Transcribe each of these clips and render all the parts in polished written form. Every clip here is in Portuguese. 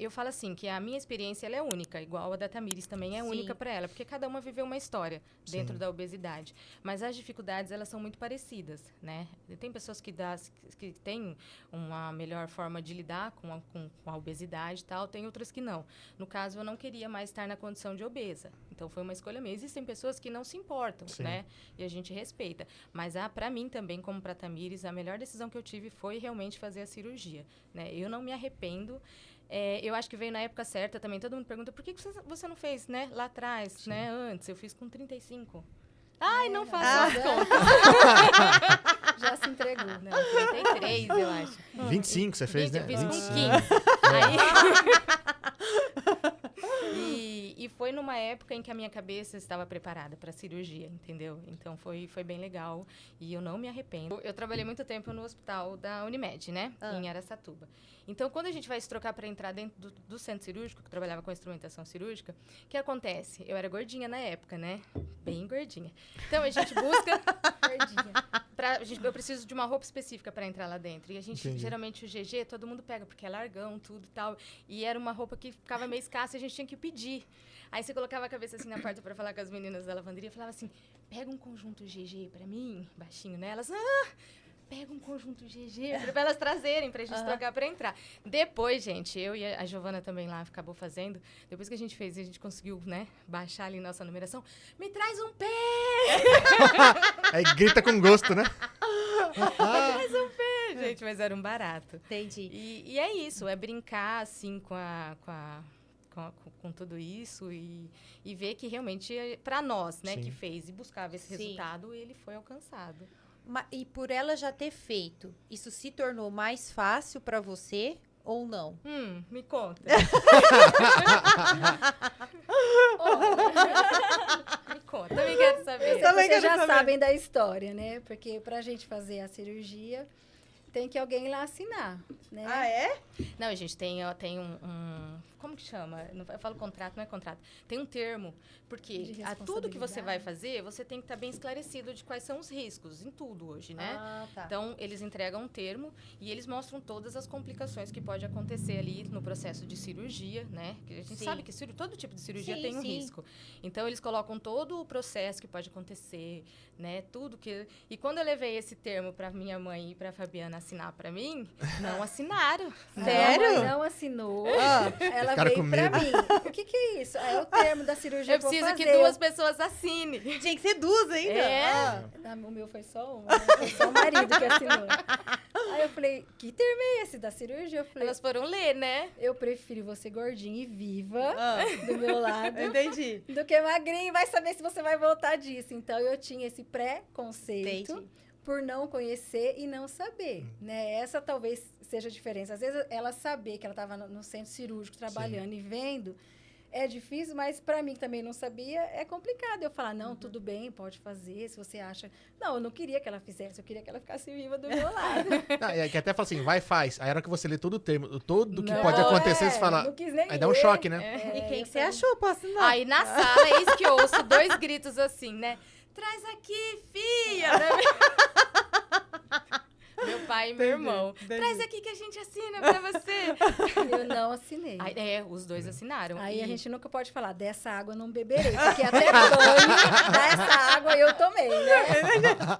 eu falo assim, que a minha experiência ela é única, igual a da Tamires também é única para ela, porque cada uma viveu uma história dentro da obesidade. Mas as dificuldades, elas são muito parecidas, né? Tem pessoas que têm uma melhor forma de lidar com a obesidade e tal, tem outras que não. No caso, eu não queria mais estar na condição de obesa. Então, foi uma escolha minha. Existem pessoas que não se importam, né? E a gente respeita. Mas, para mim também, como para a Tamires, a melhor decisão que eu tive foi realmente fazer a cirurgia, né? Eu não me arrependo. Eu acho que veio na época certa também. Todo mundo pergunta, por que você não fez, né? Lá atrás, né? Antes. Eu fiz com 35. Ai, não faço as contas. Já se entregou. Não, 33, eu acho. 25 você fez, 20, né? Eu fiz com 15. E foi numa época em que a minha cabeça estava preparada para a cirurgia, entendeu? Então, foi bem legal e eu não me arrependo. Eu trabalhei muito tempo no hospital da Unimed, né? Em Araçatuba. Então, quando a gente vai se trocar para entrar dentro do centro cirúrgico, que eu trabalhava com instrumentação cirúrgica, o que acontece? Eu era gordinha na época, né? Bem gordinha. Então, a gente busca... gordinha. Eu preciso de uma roupa específica para entrar lá dentro. E a gente, geralmente, o GG, todo mundo pega, porque é largão, tudo e tal. E era uma roupa que ficava meio escassa e a gente tinha que pedir. Aí você colocava a cabeça assim na porta para falar com as meninas da lavanderia e falava assim, pega um conjunto GG para mim, baixinho, né? Elas, pega um conjunto GG para elas trazerem pra gente trocar para entrar. Depois, gente, eu e a Giovana também lá acabou fazendo. Depois que a gente fez, a gente conseguiu, né, baixar ali nossa numeração. Me traz um pé! Aí grita com gosto, né? Me traz um pé, gente, mas era um barato. Entendi. E é isso, é brincar, assim, com tudo isso e ver que realmente, para nós, né, que fez e buscava esse resultado, ele foi alcançado. E por ela já ter feito, isso se tornou mais fácil para você ou não? Me conta. Me conta, também quero saber. Vocês já sabem da história, né? Porque pra gente fazer a cirurgia, tem que alguém lá assinar, né? Ah, é? Não, a gente tem como que chama? Eu falo contrato, não é contrato. Tem um termo, porque a tudo que você vai fazer, você tem que estar bem esclarecido de quais são os riscos, em tudo hoje, né? Ah, tá. Então, eles entregam um termo e eles mostram todas as complicações que pode acontecer ali no processo de cirurgia, né? Que a gente sabe que todo tipo de cirurgia tem um risco. Então, eles colocam todo o processo que pode acontecer, né? Tudo que... E quando eu levei esse termo para minha mãe e para a Fabiana assinar para mim, não assinaram. Sério? Não assinou. Ela veio pra mim. O que é isso? É o termo da cirurgia que eu vou fazer. Eu preciso que 2 pessoas assinem. Tinha que ser 2 ainda. O meu foi só um. Foi só o marido que assinou. Aí eu falei, que termo é esse da cirurgia? Eu falei, elas foram ler, né? Eu prefiro você gordinha e viva do meu lado. Entendi. Do que magrinha e vai saber se você vai voltar disso. Então, eu tinha esse preconceito por não conhecer e não saber, né? Essa talvez seja a diferença. Às vezes, ela saber que ela estava no centro cirúrgico trabalhando e vendo, é difícil, mas para mim que também não sabia, é complicado. Eu falar, não, tudo bem, pode fazer, se você acha... Não, eu não queria que ela fizesse, eu queria que ela ficasse viva do meu lado. Não, que até fala assim, vai, faz. Aí a hora que você lê todo o termo, tudo que pode acontecer, você fala... Não quis nem aí dá um choque, né? E quem que você achou pra assinar? Aí na sala, eis que eu ouço 2 gritos assim, né? Traz aqui, filha! Meu pai e meu irmão. Traz aqui que a gente assina pra você. Eu não assinei. Aí, os 2 assinaram. Aí a gente nunca pode falar, dessa água eu não beberei. Porque até banho, dessa água eu tomei, né?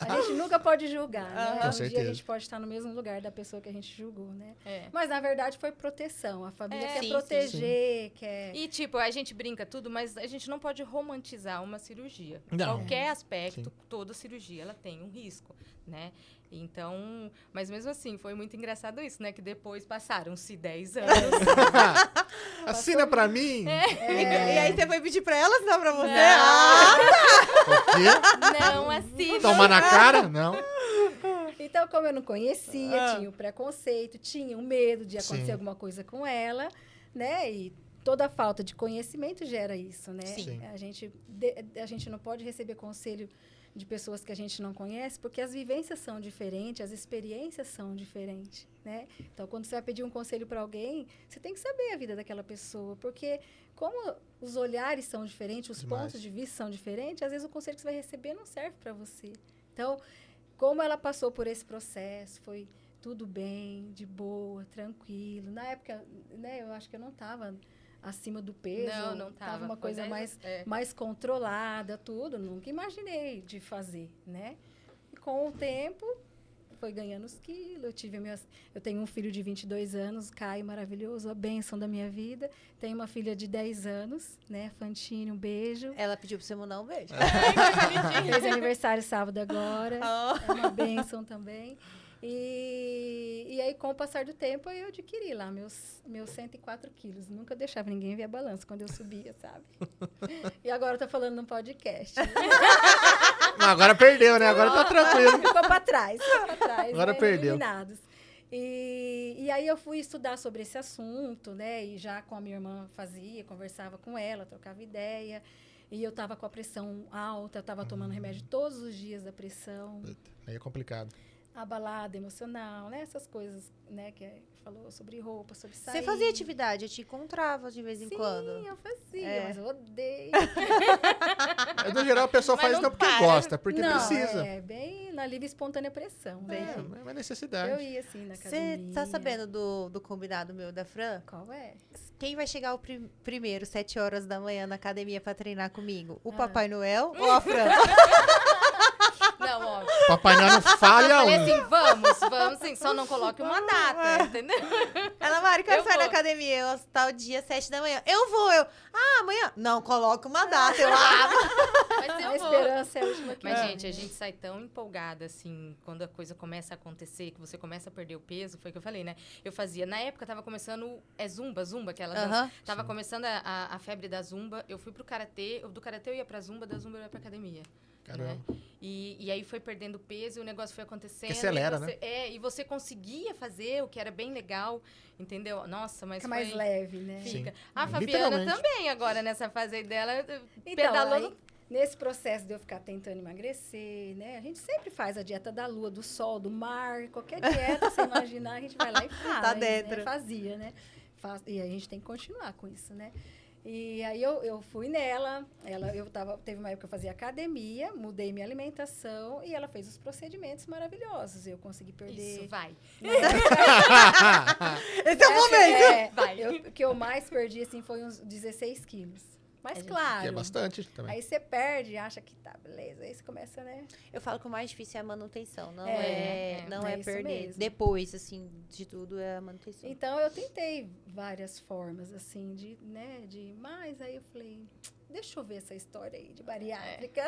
A gente nunca pode julgar, né? Um dia a gente pode estar no mesmo lugar da pessoa que a gente julgou, né? Mas, na verdade, foi proteção. A família quer proteger, quer... E, tipo, a gente brinca tudo, mas a gente não pode romantizar uma cirurgia. Não. Qualquer aspecto, toda cirurgia, ela tem um risco, né? Então, mas mesmo assim, foi muito engraçado isso, né? Que depois passaram-se 10 anos. Assina pra mim! E aí você foi pedir pra ela assinar pra você? O quê? Não, assina. Tomar na cara? Não. Então, como eu não conhecia, tinha o preconceito, tinha o medo de acontecer alguma coisa com ela, né? E toda a falta de conhecimento gera isso, né? Sim. A gente não pode receber conselho de pessoas que a gente não conhece, porque as vivências são diferentes, as experiências são diferentes, né? Então, quando você vai pedir um conselho para alguém, você tem que saber a vida daquela pessoa, porque como os olhares são diferentes, os pontos de vista são diferentes, às vezes o conselho que você vai receber não serve para você. Então, como ela passou por esse processo, foi tudo bem, de boa, tranquilo. Na época, né, eu acho que eu não tava acima do peso. Não tava. Tava uma coisa mais controlada, tudo. Nunca imaginei de fazer, né? E com o tempo, foi ganhando os quilos. Eu tenho um filho de 22 anos, Caio, maravilhoso, a bênção da minha vida. Tenho uma filha de 10 anos, né? Fantine, um beijo. Ela pediu pra você mandar um beijo. Fez aniversário sábado agora. É uma bênção também. E aí, com o passar do tempo, eu adquiri lá meus 104 quilos. Nunca deixava ninguém ver a balança quando eu subia, sabe? E agora eu tô falando num podcast. Não, agora perdeu, né? Agora tá tranquilo. Ficou pra trás. Agora né? perdeu. Eliminados. E aí eu fui estudar sobre esse assunto, né? E já com a minha irmã conversava com ela, trocava ideia. E eu tava com a pressão alta, eu tava tomando remédio todos os dias da pressão. Aí é complicado. Abalada emocional, né? Essas coisas, né? Que falou sobre roupa, sobre sair. Você fazia atividade? Eu te encontrava de vez em quando. Sim, eu fazia, mas eu odeio. No geral, a pessoa Mas faz não não porque para. gosta, porque Não, precisa. É bem na livre e espontânea pressão. Né? É uma necessidade. Eu ia assim na academia. Você tá sabendo do combinado meu da Fran? Qual é? Quem vai chegar primeiro, 7 horas da manhã, na academia pra treinar comigo? O Papai Noel ou a Fran? Não, ó. Papai Noel não falha Eu falei um. assim, vamos sim, só não coloque uma data, entendeu? Ela, Mari, quero Eu sair na vou. academia. Eu, tal dia, 7 da manhã. Eu vou, amanhã? Não, coloca uma data. Eu, Mas A eu vou. esperança é a última que Mas, morre, gente, a né? gente sai tão empolgada, assim, quando a coisa começa a acontecer, que você começa a perder o peso, foi o que eu falei, né? Eu fazia, na época, tava começando, Zumba, aquela dança. Aham. Tava começando a febre da Zumba, eu fui pro Karatê, do Karatê eu ia pra Zumba, da Zumba eu ia pra academia. Caramba. Né? E aí foi perdendo peso e o negócio foi acontecendo. Que acelera, e você, e você conseguia fazer, o que era bem legal, entendeu? Nossa, mas Fica foi... mais leve, né? Fica. Sim. A Fabiana Literalmente. também, agora, nessa fase aí dela, Então, pedalou... aí, nesse processo de eu ficar tentando emagrecer, né? A gente sempre faz a dieta da lua, do sol, do mar, qualquer dieta, você imaginar, a gente vai lá e faz. Tá dentro. Né? Fazia, né? E a gente tem que continuar com isso, né? E aí eu fui nela, teve uma época que eu fazia academia, mudei minha alimentação e ela fez os procedimentos maravilhosos. Eu consegui perder. Isso, vai. Esse é o momento. Vai. O que eu mais perdi, assim, foi uns 16 quilos. Mas, gente- claro. Que é bastante também. Aí você perde, acha que tá, beleza. Aí você começa, né? Eu falo que o mais difícil é a manutenção, não É, não é é isso perder. mesmo. Depois, assim, de tudo é a manutenção. Então, eu tentei várias formas, assim, mas aí eu falei, deixa eu ver essa história aí de bariátrica.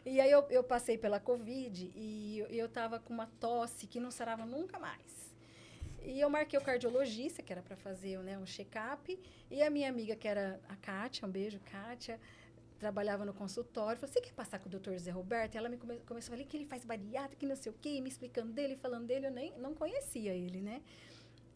E aí eu passei pela Covid e eu tava com uma tosse que não sarava nunca mais. E eu marquei o cardiologista, que era para fazer, né, um check-up, e a minha amiga, que era a Kátia, um beijo, Kátia, trabalhava no consultório, falou, você quer passar com o doutor Zé Roberto? E ela começou a falar que ele faz bariátrica, que não sei o quê, me explicando dele, falando dele, eu não conhecia ele, né?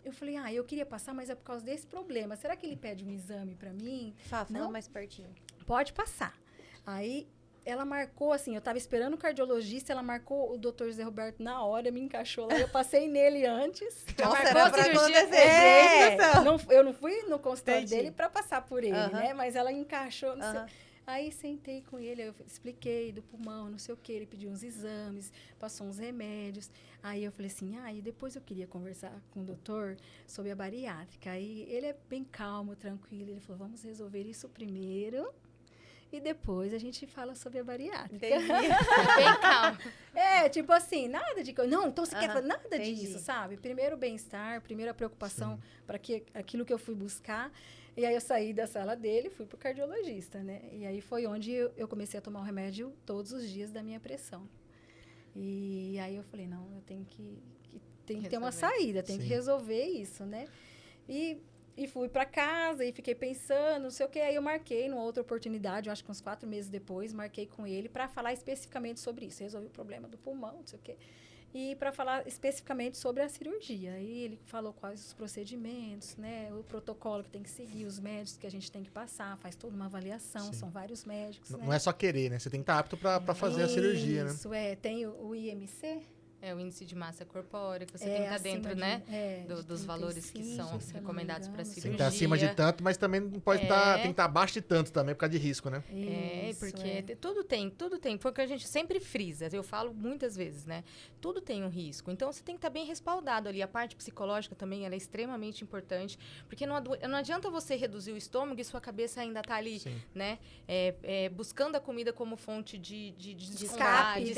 Eu falei, eu queria passar, mas é por causa desse problema. Será que ele pede um exame para mim? Fala Não? mais pertinho. Pode passar. Aí, ela marcou, assim, eu tava esperando o cardiologista, ela marcou o doutor Zé Roberto na hora, me encaixou lá, eu passei nele antes. Nossa, marcou era a pra cirurgia. acontecer. Gente do céu. Eu não fui no consultório Entendi. dele para passar por ele, Aham. né? Mas ela encaixou, não sei. Aham. Aí sentei com ele, eu expliquei do pulmão, não sei o que, ele pediu uns exames, passou uns remédios. Aí eu falei assim, e depois eu queria conversar com o doutor sobre a bariátrica. Aí ele é bem calmo, tranquilo, ele falou, vamos resolver isso primeiro e depois a gente fala sobre a bariátrica. Entendi. Bem calmo. Tipo assim, nada de... Não, então você quer Aham, fazer nada entendi. disso, sabe? Primeiro o bem-estar, primeiro a preocupação para aquilo que eu fui buscar. E aí eu saí da sala dele, fui pro cardiologista, né? E aí foi onde eu comecei a tomar o remédio todos os dias da minha pressão. E aí eu falei, não, eu tenho que ter uma Resolver. saída, tenho que Sim. resolver isso, né? E fui para casa e fiquei pensando, não sei o que. Aí eu marquei numa outra oportunidade, eu acho que uns 4 meses depois, marquei com ele para falar especificamente sobre isso. Resolvi o problema do pulmão, não sei o quê. E para falar especificamente sobre a cirurgia. Aí ele falou quais os procedimentos, né? O protocolo que tem que seguir, os médicos que a gente tem que passar, faz toda uma avaliação, Sim. são vários médicos, né? Não é só querer, né? Você tem que estar apto pra fazer a cirurgia, né? Isso, tem o IMC, É o índice de massa corpórea, que você tem que estar dentro, né? Dos valores que são recomendados para cirurgia. Tem que estar acima de tanto, mas também não pode estar, tem que estar abaixo de tanto também, por causa de risco, né? Porque tudo tem, porque a gente sempre frisa, eu falo muitas vezes, né? Tudo tem um risco, então você tem que estar bem respaldado ali. A parte psicológica também, ela é extremamente importante, porque não adianta você reduzir o estômago e sua cabeça ainda tá ali, né? Buscando a comida como fonte de escape.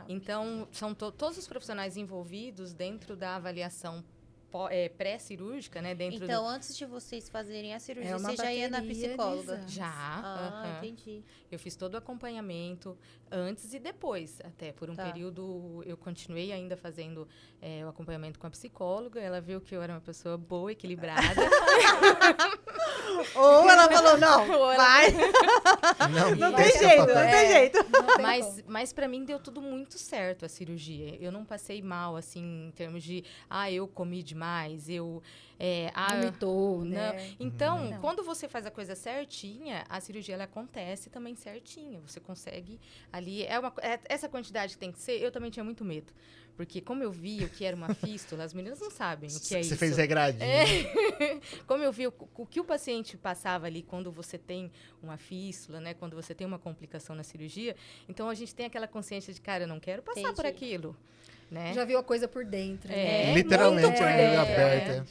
Então, são todos os profissionais envolvidos dentro da avaliação pré-cirúrgica, né? Então, antes de vocês fazerem a cirurgia, você já ia na psicóloga? Já. Entendi. Eu fiz todo o acompanhamento antes e depois. Até por um período, eu continuei ainda fazendo o acompanhamento com a psicóloga. Ela viu que eu era uma pessoa boa, equilibrada. Ou ela falou, não, vai. Não tem jeito, não tem jeito. Mas para mim deu tudo muito certo a cirurgia. Eu não passei mal, assim, em termos de, eu comi demais, eu... vomitou, né? Então, quando você faz a coisa certinha, a cirurgia, ela acontece também certinha. Você consegue ali... essa quantidade que tem que ser, eu também tinha muito medo. Porque como eu vi o que era uma fístula, as meninas não sabem o que é isso. Você fez regradinho. Como eu vi o que o paciente passava ali quando você tem uma fístula, né? Quando você tem uma complicação na cirurgia. Então, a gente tem aquela consciência de, cara, eu não quero passar por aquilo. Né? Já viu a coisa por dentro. Né? Literalmente, a barriga aberta.